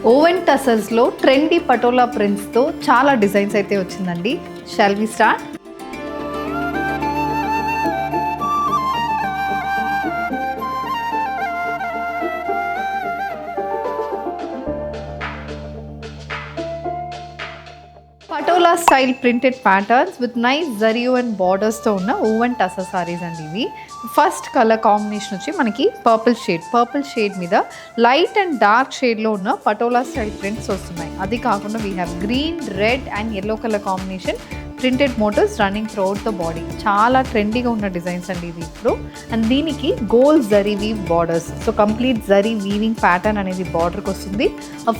Oven టసల్స్లో trendy Patola ప్రింట్స్తో చాలా డిజైన్స్ అయితే వచ్చిందండి. Shall we start? Patola style printed patterns with nice జరియో అండ్ బార్డర్స్తో ఉన్న ఓవెన్ టసర్ సారీస్ అండి ఇవి. ఫస్ట్ కలర్ కాంబినేషన్ వచ్చి మనకి పర్పుల్ షేడ్ మీద లైట్ అండ్ డార్క్ షేడ్లో ఉన్న పటోలా స్టైల్ ప్రింట్స్ వస్తున్నాయి. అది కాకుండా we have green, red and yellow colour combination printed motifs running throughout the body. చాలా ట్రెండీగా ఉన్న డిజైన్స్ అండి ఇది ఇప్పుడు. అండ్ దీనికి gold zari weave borders, so complete zari weaving pattern అనేది బార్డర్కి వస్తుంది.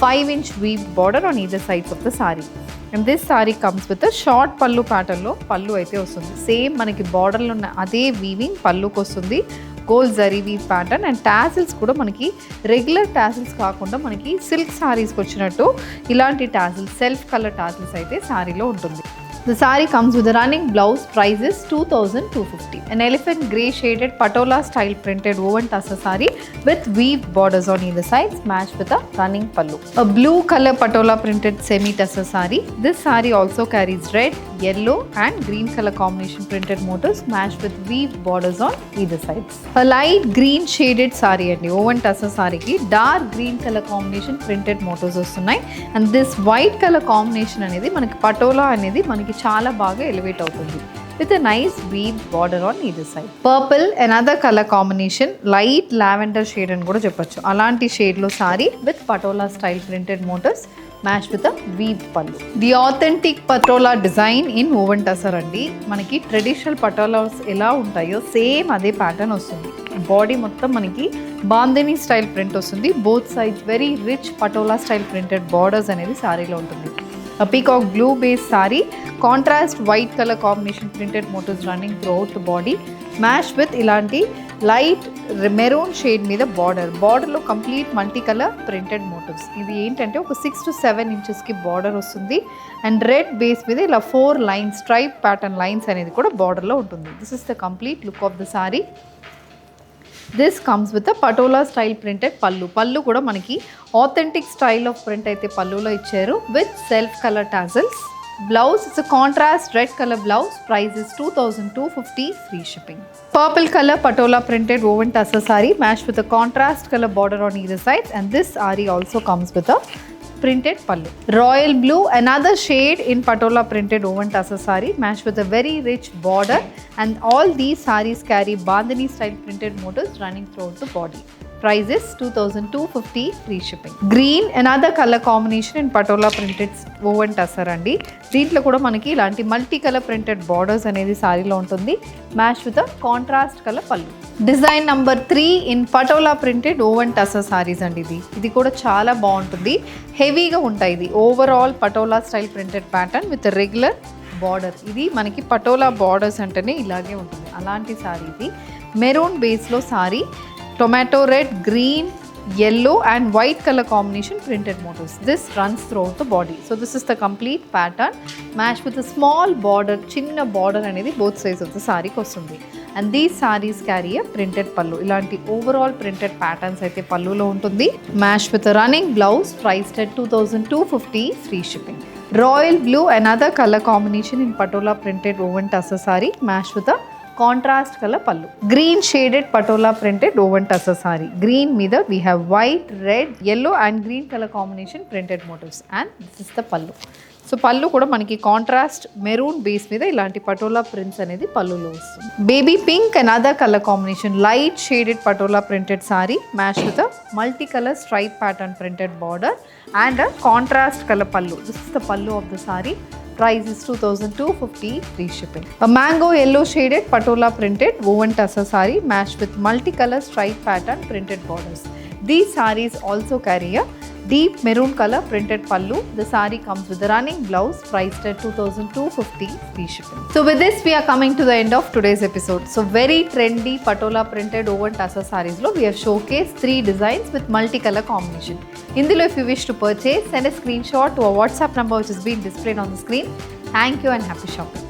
5 inch weave border on either sides of the sari. And this sari comes with short పళ్ళు ప్యాటర్న్లో పళ్ళు అయితే వస్తుంది. సేమ్ మనకి బార్డర్లో ఉన్న అదే వీవింగ్ పళ్ళుకి వస్తుంది. Gold zari weave pattern and tassels కూడా మనకి రెగ్యులర్ టాసిల్స్ కాకుండా మనకి సిల్క్ సారీస్కి వచ్చినట్టు ఇలాంటి టాసిల్స్, సెల్ఫ్ కలర్ టాసిల్స్ అయితే సారీలో ఉంటుంది. The saree comes with a running blouse. Price is 2250. An elephant grey shaded patola style printed woven tussar saree with weave borders on either sides, matched with a running pallu. A blue color patola printed semi tussar saree. This saree also carries red, yellow and green color combination printed motifs matched with weave borders on either sides. A light green shaded saree and woven tussar saree ki dark green color combination printed motifs వస్తున్నాయి. And this white color combination అనేది మనకి పటోలా అనేది మనకి చాలా బాగా elevate అవుతుంది with a nice weave border on either side. Purple, another color combination, light lavender shade అని కూడా చెప్పొచ్చు. అలాంటి షేడ్లో sari with Patola style printed motifs match with a weave pallu. The authentic Patola design in woven tussar అండి. మనకి ట్రెడిషనల్ పటోలాస్ ఎలా ఉంటాయో సేమ్ అదే ప్యాటర్న్ వస్తుంది. బాడీ మొత్తం మనకి బాందిని స్టైల్ ప్రింట్ వస్తుంది. Both sides very rich patola style printed borders అనేది సారీలో ఉంటుంది. A peacock blue base saree, contrast white color combination printed motifs running throughout the body, matched with ilanti light maroon shade మీద బార్డర్లో complete multi colour printed motifs. ఇది ఏంటంటే ఒక 6 to 7 inchesకి border వస్తుంది. అండ్ రెడ్ బేస్ మీద ఇలా 4 lines, stripe pattern lines అనేది కూడా బార్డర్లో ఉంటుంది. This is the complete look of the sorry. This comes with Patola style printed పళ్ళు కూడా మనకి ఆథెంటిక్ స్టైల్ ఆఫ్ ప్రింట్ అయితే పళ్ళులో ఇచ్చారు with self colour tassels. Blouse it's contrast red colour blouse. Price is 2250, free shipping. Purple colour Patola printed woven tussar sari match with contrast colour border on either sides, and this saree also comes with a printed pallu. Royal blue, another shade in patola printed woven tussar saree matched with a very rich border, and all these sarees carry bandhani style printed motifs running throughout the body. Price is 2250, free shipping. Green, another color combination in patola printed woven tussar andi. దీంట్లో కూడా మనకి ఇలాంటి multi colour printed borders అనేది సారీలో ఉంటుంది. Match with contrast colour pallu. Design number 3 in Patola printed woven tussar saris అండి. ఇది కూడా చాలా బాగుంటుంది. హెవీగా ఉంటాయి. ఇది overall Patola style printed pattern with regular border. ఇది మనకి పటోలా బార్డర్స్ అంటేనే ఇలాగే ఉంటుంది. అలాంటి సారీ ఇది. మెరూన్ బేస్లో sari, tomato red, green, yellow and white color combination printed motifs. This runs throughout the body. So this is the complete pattern matched with a small border, chinna border అనేది both sides of the saree కి వస్తుంది. And these sarees carry a printed pallu. ఇలాంటి overall printed patterns అయితే పళ్ళులో ఉంటుంది. Matched with a running blouse, priced at 2250, free shipping. Royal blue, another color combination in patola printed woven tussar saree matched with a contrast colour pallu. Green shaded Patola printed woven tussar sari. Green మీద we have white, red, yellow and green colour combination printed motifs. And this is the pallu. So pallu కూడా మనకి contrast maroon base మీద ఇలాంటి patola prints అనేది పళ్ళులో వస్తుంది. Baby pink and other colour combination light shaded Patola printed sorry match with multi colour stripe pattern printed border and contrast colour పళ్ళు. This is the పళ్ళు of the sorry. Price is 2250, free shipping. A mango yellow shaded patola printed woven tussar saree matched with multicolor stripe pattern printed borders. These sarees also carry a deep maroon color printed pallu. The saree comes with a running blouse, priced at 2250, free shipping. So with this we are coming to the end of today's episode. So very trendy patola printed woven tussar sarees lo we have showcased 3 designs with multicolor combination. Indulo if you wish to purchase, send a screenshot to our WhatsApp number which is being displayed on the screen. Thank you and happy shopping.